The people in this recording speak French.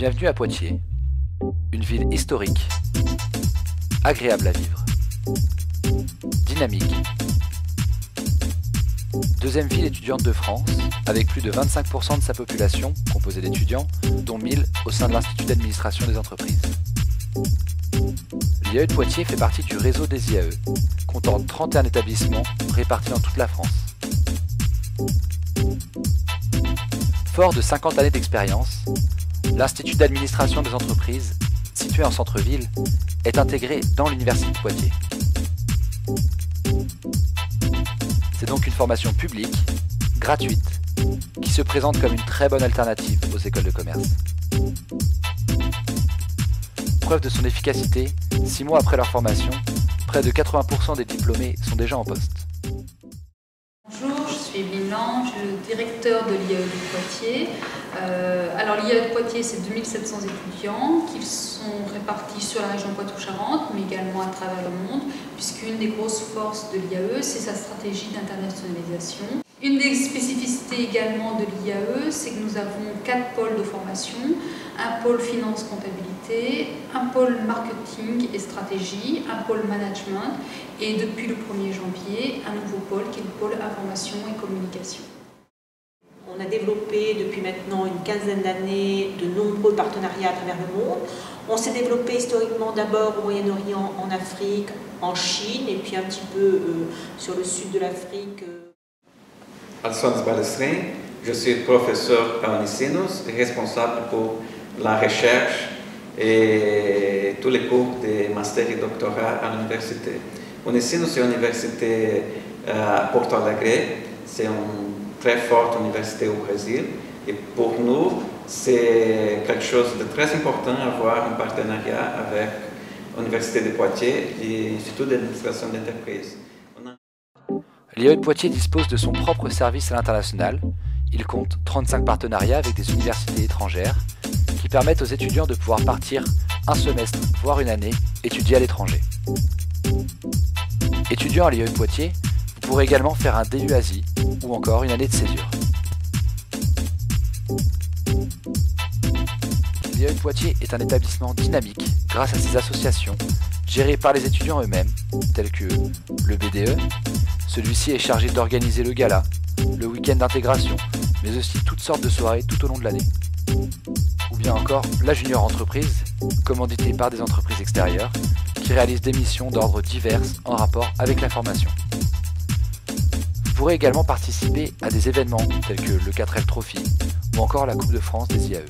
Bienvenue à Poitiers, une ville historique, agréable à vivre, dynamique, deuxième ville étudiante de France, avec plus de 25% de sa population composée d'étudiants, dont 1000 au sein de l'Institut d'administration des entreprises. L'IAE de Poitiers fait partie du réseau des IAE, comptant 31 établissements répartis dans toute la France. Fort de 50 années d'expérience, l'Institut d'administration des entreprises, situé en centre-ville, est intégré dans l'Université de Poitiers. C'est donc une formation publique, gratuite, qui se présente comme une très bonne alternative aux écoles de commerce. Preuve de son efficacité, 6 mois après leur formation, près de 80% des diplômés sont déjà en poste. Bonjour, je suis Evelyne Lange, directeur de l'IAE de Poitiers. Alors l'IAE de Poitiers, c'est 2700 étudiants qui sont répartis sur la région Poitou-Charentes, mais également à travers le monde, puisqu'une des grosses forces de l'IAE, c'est sa stratégie d'internationalisation. Une des spécificités également de l'IAE, c'est que nous avons 4 pôles de formation, un pôle finance-comptabilité, un pôle marketing et stratégie, un pôle management et depuis le 1er janvier, un nouveau pôle qui est le pôle information et communication. On a développé depuis maintenant une quinzaine d'années de nombreux partenariats à travers le monde. On s'est développé historiquement d'abord au Moyen-Orient, en Afrique, en Chine et puis un petit peu sur le sud de l'Afrique. Alphonse Balestrin, je suis professeur à Unisinos et responsable pour la recherche et tous les cours de master et doctorat à l'université. Unisinos est une université à Porto Alegre, c'est une très forte université au Brésil et pour nous c'est quelque chose de très important d'avoir un partenariat avec l'Université de Poitiers et l'Institut d'administration d'entreprise. L'IAE de Poitiers dispose de son propre service à l'international. Il compte 35 partenariats avec des universités étrangères qui permettent aux étudiants de pouvoir partir un semestre, voire une année, étudier à l'étranger. Étudiant à l'IAE de Poitiers, vous pourrez également faire un DU Asie ou encore une année de césure. L'IAE de Poitiers est un établissement dynamique grâce à ses associations gérées par les étudiants eux-mêmes, telles que le BDE. Celui-ci est chargé d'organiser le gala, le week-end d'intégration, mais aussi toutes sortes de soirées tout au long de l'année. Ou bien encore la junior entreprise, commanditée par des entreprises extérieures, qui réalisent des missions d'ordre divers en rapport avec la formation. Vous pourrez également participer à des événements tels que le 4L Trophy ou encore la Coupe de France des IAE.